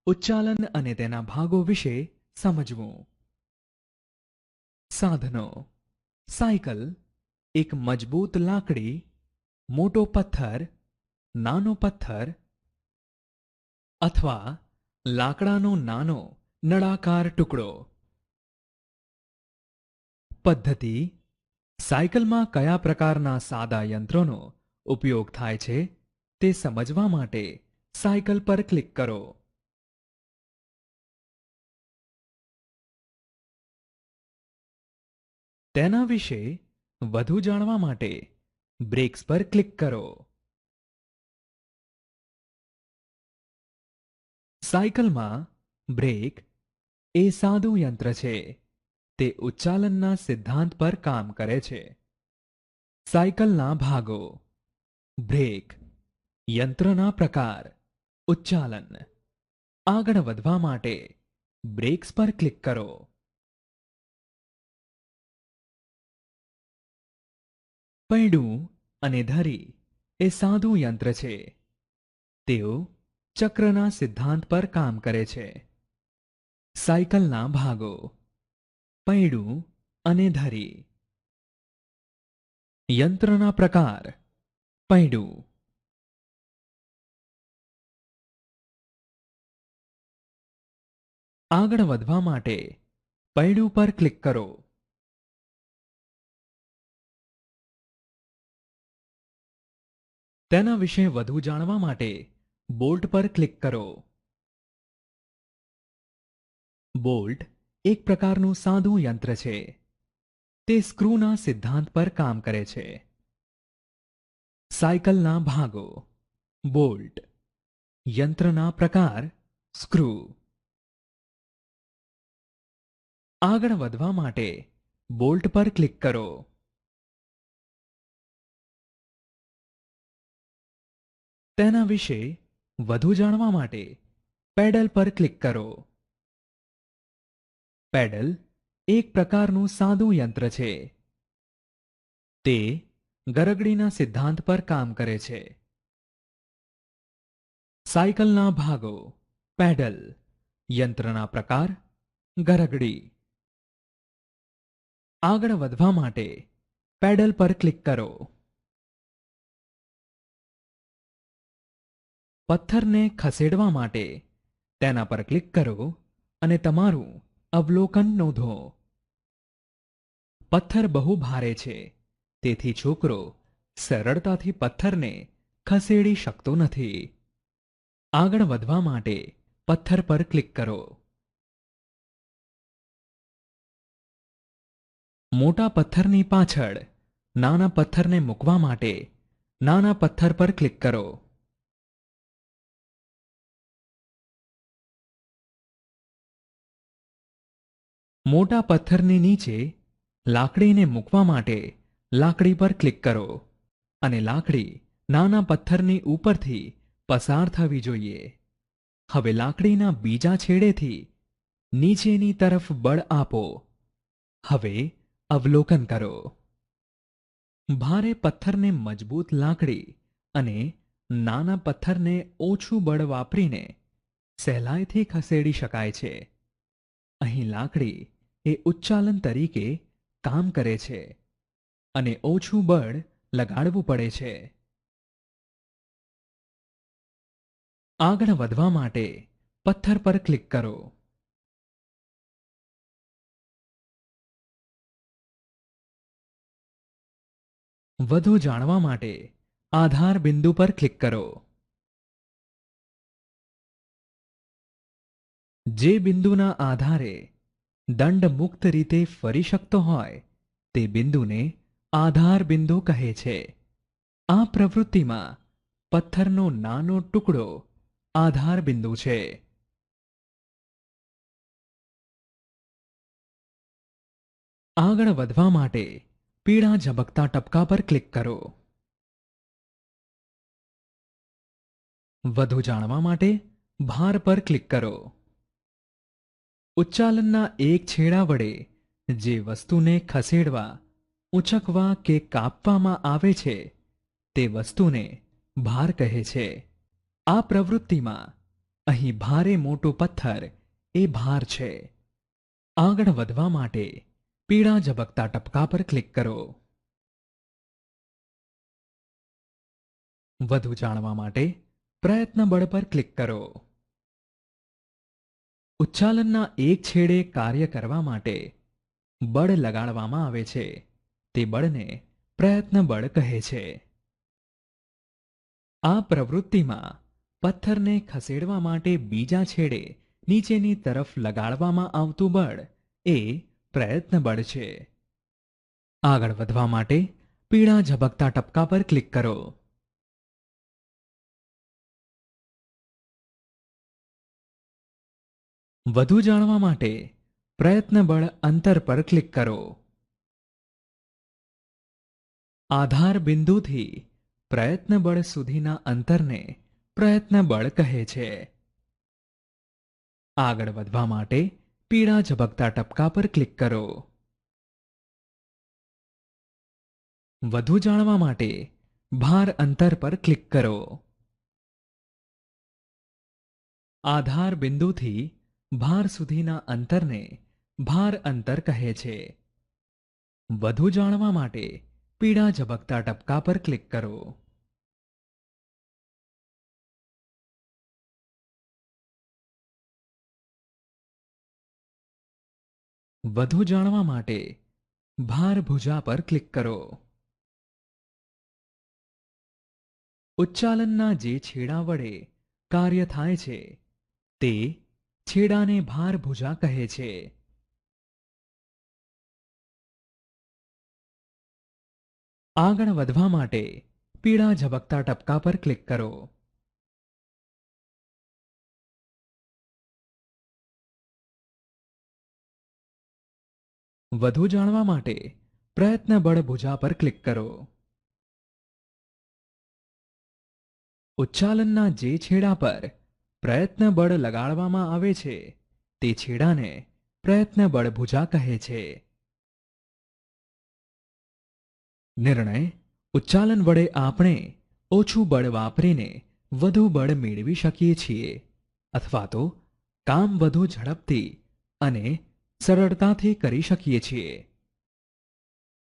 ઉચ્ચાલન અને તેના ભાગો વિશે સમજવું. સાધનો. સાયકલ એક મજબૂત લાકડી, મોટો પથ્થર, નાનો પથ્થર અથવા લાકડાનો નાનો નળાકાર ટુકડો. પદ્ધતિ. સાયકલમાં કયા પ્રકારના સાદા યંત્રોનો ઉપયોગ થાય છે તે સમજવા માટે સાયકલ પર ક્લિક કરો. તેના વિશે વધુ જાણવા માટે બ્રેક્સ પર ક્લિક કરો. સાયકલમાં બ્રેક એ સાદું યંત્ર છે. તે ઉચ્ચાલનના સિદ્ધાંત પર કામ કરે છે. સાયકલના ભાગો. બ્રેક, યંત્રના પ્રકાર, ઉચ્ચાલન. આગળ વધવા માટે બ્રેક્સ પર ક્લિક કરો. પૈડું અને ધરી એ સાદું યંત્ર છે. તેઓ ચક્રના સિદ્ધાંત પર કામ કરે છે. સાયકલના ભાગો. પૈડું અને ધરી. યંત્રના પ્રકાર. પૈડું. આગળ વધવા માટે પૈડું પર ક્લિક કરો. તેના વિશે વધુ જાણવા માટે બોલ્ટ પર ક્લિક કરો. બોલ્ટ એક પ્રકારનું સાદું યંત્ર છે. તે સ્ક્રૂના સિદ્ધાંત પર કામ કરે છે. સાયકલના ભાગો. બોલ્ટ, યંત્રના પ્રકાર, સ્ક્રૂ. આગળ વધવા માટે બોલ્ટ પર ક્લિક કરો. તેના વિશે વધુ જાણવા માટે પેડલ પર ક્લિક કરો. પેડલ એક પ્રકારનું સાદું યંત્ર છે. તે ગરગડીના સિદ્ધાંત પર કામ કરે છે. સાયકલના ભાગો. પેડલ, યંત્રના પ્રકાર, ગરગડી. આગળ વધવા માટે પેડલ પર ક્લિક કરો. પથ્થરને ખસેડવા માટે તેના પર ક્લિક કરો અને તમારું અવલોકન નોંધો. પથ્થર બહુ ભારે છે, તેથી છોકરો સરળતાથી પથ્થરને ખસેડી શકતો નથી. આગળ વધવા માટે પથ્થર પર ક્લિક કરો. મોટા પથ્થરની પાછળ નાના પથ્થરને મૂકવા માટે નાના પથ્થર પર ક્લિક કરો. મોટા પથ્થરની નીચે લાકડીને મૂકવા માટે લાકડી પર ક્લિક કરો અને લાકડી નાના પથ્થરની ઉપરથી પસાર થવી જોઈએ. હવે લાકડીના બીજા છેડેથી નીચેની તરફ બળ આપો. હવે અવલોકન કરો. ભારે પથ્થરને મજબૂત લાકડી અને નાના પથ્થરને ઓછું બળ વાપરીને સહેલાઈથી ખસેડી શકાય છે. અહીં લાકડી એ ઉચ્ચાલન તરીકે કામ કરે છે અને ઓછું બળ લગાડવું પડે છે. આગળ વધવા માટે પથ્થર પર ક્લિક કરો. વધુ જાણવા માટે આધાર બિંદુ પર ક્લિક કરો. જે બિંદુના આધારે દંડ મુક્ત રીતે ફરી શકતો હોય તે બિંદુને આધાર બિંદુ કહે છે. આ પ્રવૃત્તિમાં પથ્થરનો નાનો ટુકડો આધાર બિંદુ છે. આગળ વધવા માટે પીળા ઝબકતા ટપકા પર ક્લિક કરો. વધુ જાણવા માટે ભાર પર ક્લિક કરો. ઉચ્ચાલનના એક છેડા વડે જે વસ્તુને ખસેડવા, ઊંચકવા કે કાપવામાં આવે છે તે વસ્તુને ભાર કહે છે. આ પ્રવૃત્તિમાં અહીં ભારે મોટો પથ્થર એ ભાર છે. આગળ વધવા માટે પીળા ઝબકતા ટપકા પર ક્લિક કરો. વધુ જાણવા માટે પ્રયત્ન બળ પર ક્લિક કરો. ઉચ્ચાલનના એક છેડે કાર્ય કરવા માટે બળ લગાડવામાં આવે છે. તે બળને પ્રયત્ન બળ કહે છે. આ પ્રવૃત્તિમાં પથ્થરને ખસેડવા માટે બીજા છેડે નીચેની તરફ લગાડવામાં આવતું બળ એ પ્રયત્ન બળ છે. આગળ વધવા માટે પીળા ઝબકતા ટપકા પર ક્લિક કરો. વધુ જાણવા માટે પ્રયત્ન બળ અંતર પર ક્લિક કરો. આધાર બિંદુથી પ્રયત્ન બળ સુધીના અંતરને પ્રયત્ન બળ કહે છે. આગળ વધવા માટે પીળા ઝબકતા ટપકા પર ક્લિક કરો. વધુ જાણવા માટે ભાર અંતર પર ક્લિક કરો. આધાર બિંદુથી ભાર સુધીના અંતરને ભાર અંતર કહે છે. વધુ જાણવા માટે પીળા ઝબકતા ટપકા પર ક્લિક કરો. વધુ જાણવા માટે ભાર ભુજા પર ક્લિક કરો. ઉચ્ચાલનના જે છેડા વડે કાર્ય થાય છે તે છેડાને ભાર ભુજા કહે છે. આગળ વધવા માટે પીળા ઝબકતા ટપકા પર ક્લિક કરો. વધુ જાણવા માટે પ્રયત્ન બળ ભુજા પર ક્લિક કરો. ઉચ્ચાલનના જે છેડા પર પ્રયત્ન બળ લગાડવામાં આવે છે તે છેડાને પ્રયત્ન બળ ભુજા કહે છે. નિર્ણય: ઉચ્ચાલન વડે આપણે ઓછું બળ વાપરીને વધુ બળ મેળવી શકીએ છીએ અથવા તો કામ વધુ ઝડપથી અને સરળતાથી કરી શકીએ છીએ.